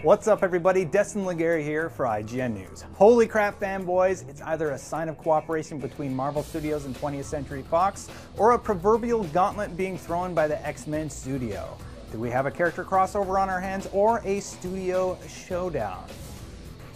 What's up everybody, Destin Legary here for IGN News. Holy crap fanboys, it's either a sign of cooperation between Marvel Studios and 20th Century Fox, or a proverbial gauntlet being thrown by the X-Men studio. Do we have a character crossover on our hands, or a studio showdown?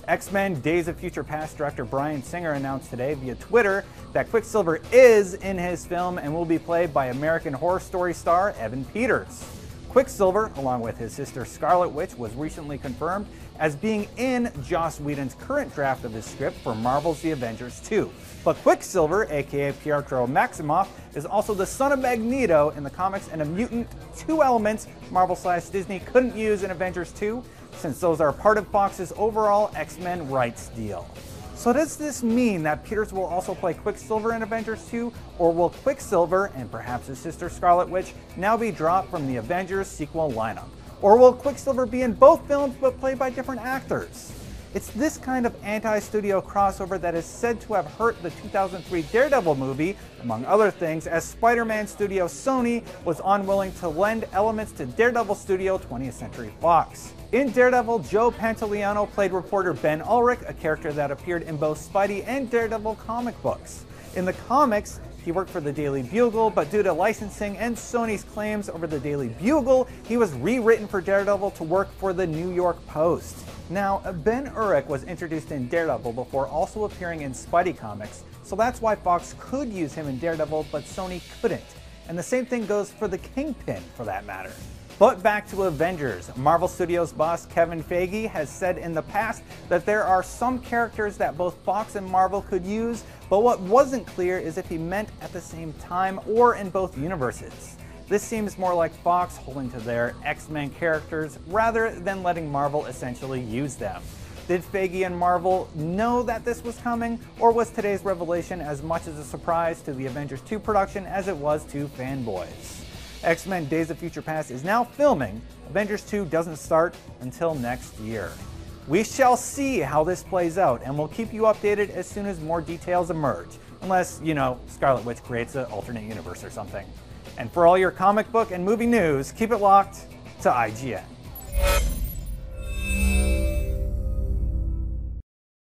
X-Men Days of Future Past director Bryan Singer announced today via Twitter that Quicksilver is in his film and will be played by American Horror Story star Evan Peters. Quicksilver, along with his sister Scarlet Witch, was recently confirmed as being in Joss Whedon's current draft of his script for Marvel's The Avengers 2. But Quicksilver, aka Pietro Maximoff, is also the son of Magneto in the comics and a mutant, two elements Marvel/Disney couldn't use in Avengers 2, since those are part of Fox's overall X-Men rights deal. So does this mean that Peters will also play Quicksilver in Avengers 2, or will Quicksilver, and perhaps his sister Scarlet Witch, now be dropped from the Avengers sequel lineup? Or will Quicksilver be in both films but played by different actors? It's this kind of anti-studio crossover that is said to have hurt the 2003 Daredevil movie, among other things, as Spider-Man studio Sony was unwilling to lend elements to Daredevil studio 20th Century Fox. In Daredevil, Joe Pantoliano played reporter Ben Ulrich, a character that appeared in both Spidey and Daredevil comic books. In the comics, he worked for the Daily Bugle, but due to licensing and Sony's claims over the Daily Bugle, he was rewritten for Daredevil to work for the New York Post. Now, Ben Urich was introduced in Daredevil before also appearing in Spidey comics, so that's why Fox could use him in Daredevil, but Sony couldn't. And the same thing goes for the Kingpin, for that matter. But back to Avengers. Marvel Studios boss Kevin Feige has said in the past that there are some characters that both Fox and Marvel could use, but what wasn't clear is if he meant at the same time or in both universes. This seems more like Fox holding to their X-Men characters rather than letting Marvel essentially use them. Did Feige and Marvel know that this was coming, or was today's revelation as much as a surprise to the Avengers 2 production as it was to fanboys? X-Men Days of Future Past is now filming. Avengers 2 doesn't start until next year. We shall see how this plays out, and we'll keep you updated as soon as more details emerge. Unless, you know, Scarlet Witch creates an alternate universe or something. And for all your comic book and movie news, keep it locked to IGN.